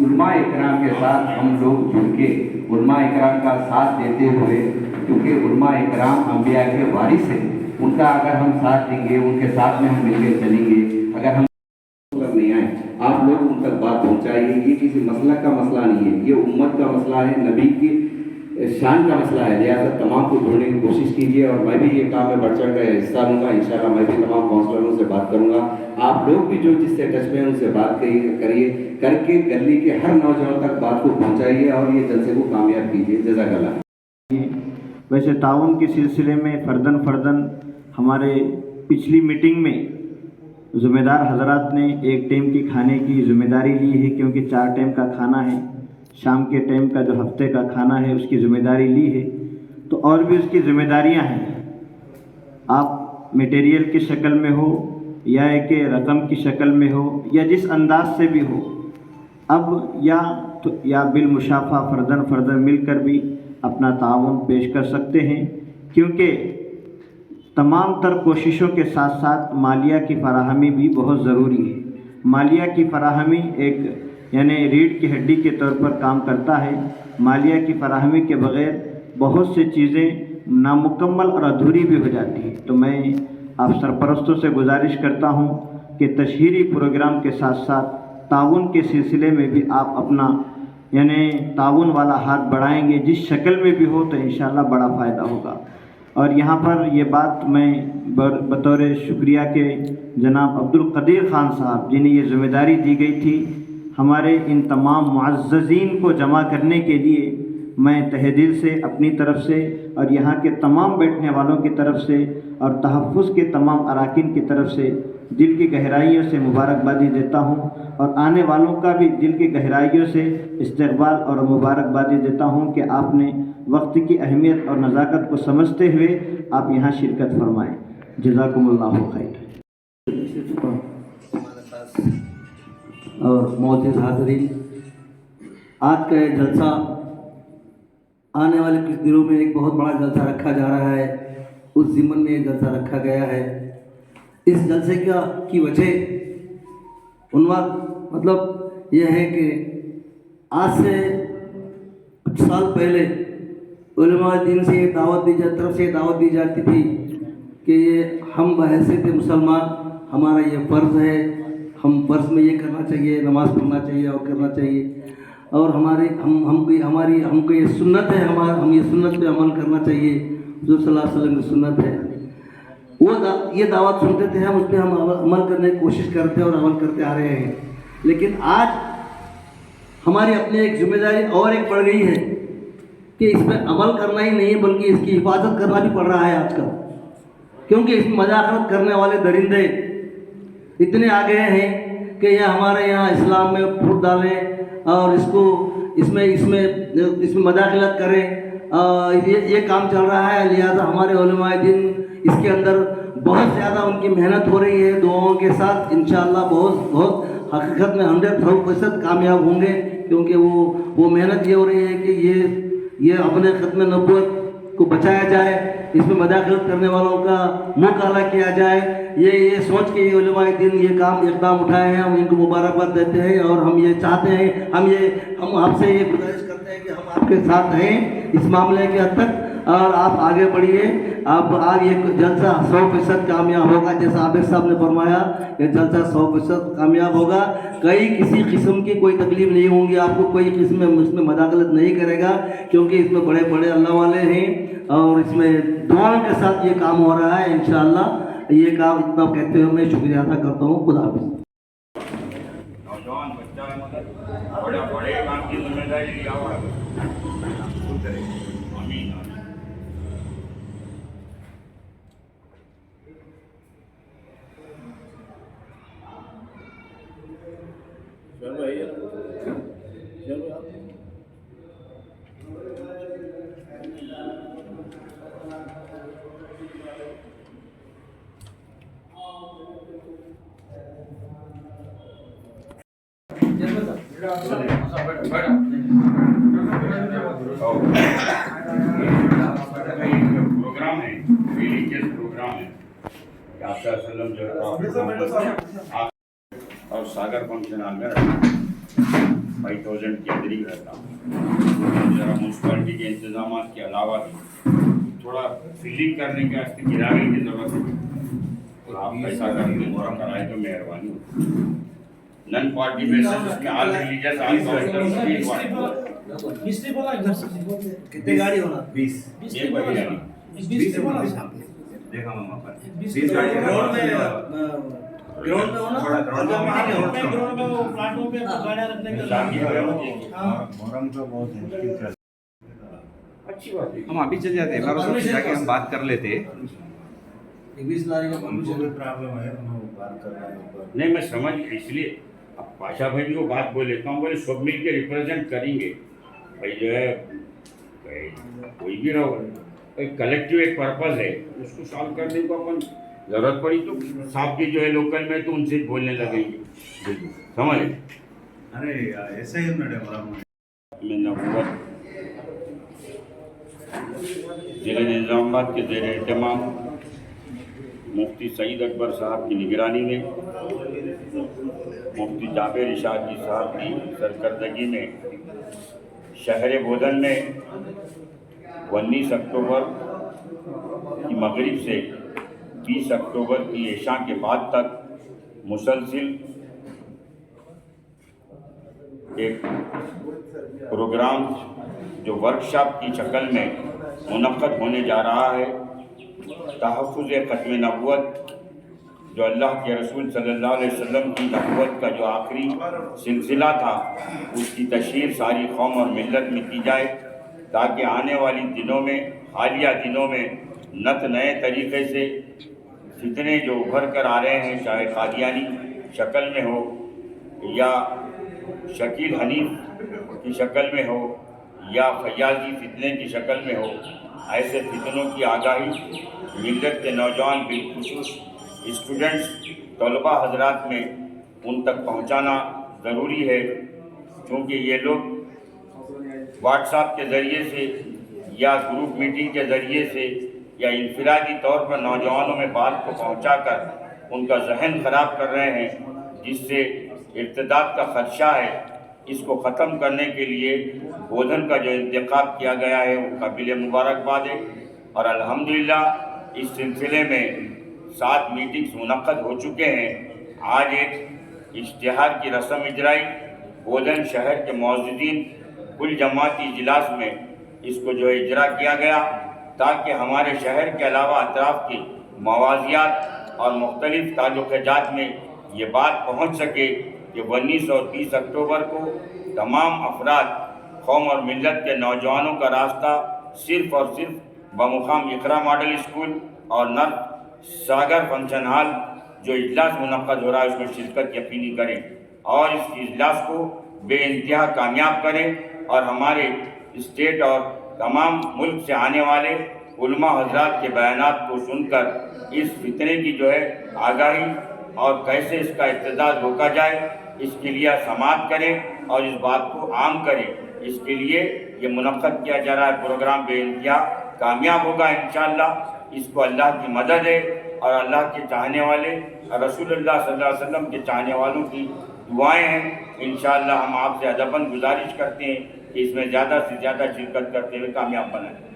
उलमा इकराम के साथ हम लोग जुड़ के उलमा इकराम का साथ देते हुए, क्योंकि उलमा इकराम अंबिया के वारिस हैं, उनका अगर हम साथ देंगे, उनके साथ में हम मिलकर चलेंगे, अगर हम नहीं आए, आप लोग उन तक बात पहुंचाइए। ये किसी मसलक का मसला नहीं है, ये उम्मत का मसला है, नबी की शान का मसला है। लिहाजा तमाम को जोड़ने की कोशिश कीजिए और मैं भी ये काम में बढ़ चढ़ कर हिस्सा लूँगा। इंशाल्लाह मैं भी तमाम काउंसलरों से बात करूँगा। आप लोग भी जो जिससे टच में हैं उनसे बात करिए करके गली के हर नौजवान तक बात को पहुँचाइए और ये जलसे को कामयाब कीजिए। जज़ाकल्लाह। वैसे ताउन के सिलसिले में फ़र्दन हमारे पिछली मीटिंग में ज़िम्मेदार हजरात ने एक टाइम की खाने की ज़िम्मेदारी ली है, क्योंकि 4 टाइम का खाना है, शाम के टाइम का जो हफ्ते का खाना है उसकी ज़िम्मेदारी ली है। तो और भी उसकी ज़िम्मेदारियां हैं, आप मटेरियल की शक्ल में हो या एक रकम की शक्ल में हो या जिस अंदाज से भी हो, अब या बिलमुशाफा फ़र्दन मिलकर भी अपना ताउन पेश कर सकते हैं, क्योंकि तमाम तर कोशिशों के साथ साथ मालिया की फराहमी भी बहुत ज़रूरी है। मालिया की फराहमी एक यानी रीढ़ की हड्डी के तौर पर काम करता है। मालिया की फराहमी के बग़ैर बहुत सी चीज़ें नामुकम्मल और अधूरी भी हो जाती हैं। तो मैं आप सरपरस्तों से गुजारिश करता हूँ कि तशहीरी प्रोग्राम के साथ साथ ताउन के सिलसिले में भी आप अपना यानी ताउन वाला हाथ बढ़ाएंगे, जिस शक्ल में भी हो, तो इंशाअल्लाह बड़ा फ़ायदा होगा। और यहाँ पर ये बात मैं बतौर शुक्रिया के जनाब अब्दुल कदीर ख़ान साहब, जिन्हें ये ज़िम्मेदारी दी गई थी हमारे इन तमाम मुअज़्ज़ज़ीन को जमा करने के लिए, मैं तहे दिल से अपनी तरफ से और यहाँ के तमाम बैठने वालों की तरफ से और तहफ़्फ़ुज़ के तमाम अराकीन की तरफ से दिल की गहराइयों से मुबारकबादी देता हूँ और आने वालों का भी दिल की गहराइयों से इस्तक़बाल और मुबारकबादी देता हूँ कि आपने वक्त की अहमियत और नज़ाकत को समझते हुए आप यहाँ शिरकत फरमाएँ। जज़ाकुमुल्लाहु खैर। और मौजूद हाज़रीन, आज का ये जलसा आने वाले कुछ दिनों में एक बहुत बड़ा जलसा रखा जा रहा है, उस ज़िम्मन में ये जलसा रखा गया है। इस जलसे की वजह उन्वान मतलब यह है कि आज से कुछ साल पहले उलमा दीन से तरफ से दावत दी जाती थी कि ये हम बहैसियत मुसलमान हमारा ये फ़र्ज़ है, हम फ़र्ज़ में ये करना चाहिए, नमाज़ पढ़ना चाहिए और करना चाहिए, और हमको ये सुन्नत है, हम ये सुन्नत पे अमल करना चाहिए, जो सल्लल्लाहु अलैहि वसल्लम की सुन्नत है। ये दावत सुनते थे हम, उस पर हम अमल करने की कोशिश करते और अमल करते आ रहे हैं। लेकिन आज हमारी अपनी एक जिम्मेदारी और एक बढ़ गई है कि इसमें अमल करना ही नहीं बल्कि इसकी हिफाजत करना भी पड़ रहा है आजकल, क्योंकि इसमें मजाकरत करने वाले दरिंदे इतने आ गए हैं कि यह हमारे यहाँ इस्लाम में फूट डालें और इसमें मदाखलत करें, ये काम चल रहा है। लिहाजा हमारे उलमाए दीन इसके अंदर बहुत ज़्यादा उनकी मेहनत हो रही है, दुआओं के साथ इंशाअल्लाह बहुत हकीकत में 100% कामयाब होंगे, क्योंकि वो मेहनत ये हो रही है कि ये अपने ख़त्म नबूवत को बचाया जाए, इसमें मदाखलत करने वालों का मुँह काला किया जाए। ये सोच के ये उलमाए दीन ये इक़दाम उठाए हैं, हम इनको मुबारकबाद देते हैं और हम ये चाहते हैं, हम आपसे ये गुजारिश करते हैं कि हम आपके साथ हैं इस मामले के हद तक, और आप आगे बढ़िए। आप आज ये जलसा 100% कामयाब होगा, जैसा आबिद साहब ने फरमाया, ये जलसा 100% कामयाब होगा। किसी किस्म की कोई तकलीफ नहीं होंगी आपको, कोई इसमें मदाखलत नहीं करेगा, क्योंकि इसमें बड़े बड़े अल्लाह वाले हैं और इसमें दुआओं के साथ ये काम हो रहा है। इंशाअल्लाह ये काम इतना कहते हुए मैं शुक्रिया अदा करता हूँ। खुदा हाफिज़। नौजवान बच्चा बड़े काम की जिम्मेदारी लिया हुआ है। आमीन। प्रोग्राम है, रिलीजियस प्रोग्राम है, आपका सल्लम जो और सागर फंक्शन हॉल में 5,000 के अंदर ही रहता हूँ। ज़रा म्यूनसिपालिटी के इंतजाम के अलावा भी थोड़ा फीलिंग करने के वास्ते गिराने की ज़रूरत है। तो आप ऐसा करके थोड़ा कराए तो मेहरबानी हो। नन पार्टी बेसिस उसमें ऑल रिलीजियस ऑल काउंटर्स मिस्त्री बोला इधर से कितने गाड़ी होना? 20 एक बड़ी गाड़ी 20 बोला देखा मामा पर 20 गाड़ी ग्राउंड में होना और जब वहाँ पे होना। ग्राउंड में वो प्लाटों पे गाड़ियां रखने का शादी है हाँ मुहर्रम तो बहुत मुश्किल चल अच्छी बात है। हम अभी चल जाते हैं, मैं सोच जाके हम बात कर लेते। 20 लाने का उनको भी प्रॉब्लम है, उन्होंने बात करना है ऊपर। नहीं मैं समझ इसलिए अब पाशा भाई भी वो बात बोले तो हम बोले सब मिल के रिप्रेजेंट करेंगे भाई जो है कोई भी रहो एक कलेक्टिव एक पर्पस है उसको सॉल्व करने को अपन जरूरत पड़ी तो साहब की जो है लोकल में तो उनसे बोलने लगेंगे समझ अरे ऐसा ही उन्होंने में नबूवत ज़िले निज़ामाबाद के ज़ेर एहतमाम मुफ्ती सईद अकबर साहब की निगरानी में मुफ्ती जाबिर इशाद जी साहब की सरकर्दगी में शहर बोधन में 19 अक्टूबर की मगरिब से 20 अक्टूबर की इशा के बाद तक मुसलसिल एक प्रोग्राम जो वर्कशॉप की शक्ल में मुनक़्क़द होने जा रहा है। तहफ़्फ़ुज़ ख़त्म नबूवत जो अल्लाह के रसूल सल्लल्लाहु अलैहि वसल्लम की नबूवत का जो आखिरी सिलसिला था उसकी तशहीर सारी कौम और मिल्लत में की जाए ताकि आने वाली दिनों में हालिया दिनों में नत नए तरीक़े से फितने जो उभर कर आ रहे हैं चाहे कादियानी शक्ल में हो या शकील हनीफ की शक्ल में हो या फयाजी फितने की शक्ल में हो ऐसे फितनों की आगाही मिल्लत के नौजवान बिलखुसूस स्टूडेंट्स तलबा हजरात में उन तक पहुंचाना ज़रूरी है क्योंकि ये लोग व्हाट्सएप के ज़रिए से या ग्रुप मीटिंग के ज़रिए से या इनफरादी तौर पर नौजवानों में बात को पहुंचाकर उनका जहन ख़राब कर रहे हैं जिससे इर्तिदाद का ख़दशा है। इसको ख़त्म करने के लिए बोधन का जो इंतखाब किया गया है वो काबिल मुबारकबाद है और अल्हम्दुलिल्लाह इस सिलसिले में 7 मीटिंग्स मुनक़्क़द हो चुके हैं। आज एक इश्तिहार की रस्म इजराई बोधन शहर के मौजूदीन कुल जमाती इजलास में इसको जो है इजरा किया गया ताकि हमारे शहर के अलावा अतराफ़ की मवाज़ियात और मुख्तलिफ़ ताल्लुक़ात में ये बात पहुँच सके कि 19 और 20 अक्टूबर को तमाम अफराद कौम और मिल्लत के नौजवानों का रास्ता सिर्फ़ और सिर्फ बमुकाम इकरा मॉडल स्कूल और नर सागर फंक्शन हॉल जो इजलास मुनक़्क़द हो रहा है उसमें शिरकत यकीनी करें और इस इजलास को बेइंतहा कामयाब करें और हमारे स्टेट और तमाम मुल्क से आने वाले उलमा हजरात के बयानात को सुनकर इस फितने की जो है आगाही और कैसे इसका इर्तिदाद रोका जाए इसके लिए समाअत करें और इस बात को आम करें। इसके लिए ये मुनक़्क़द किया जा रहा है प्रोग्राम बेइंतहा कामयाब होगा इंशाअल्लाह। इसको अल्लाह की मदद है और अल्लाह के चाहने वाले रसूलुल्लाह सल्लल्लाहु अलैहि वसल्लम के चाहने वालों की दुआएं हैं। इंशाअल्लाह हम आपसे अदबन गुजारिश करते हैं कि इसमें ज़्यादा से ज़्यादा शिरकत करते हुए कामयाब बनाएं।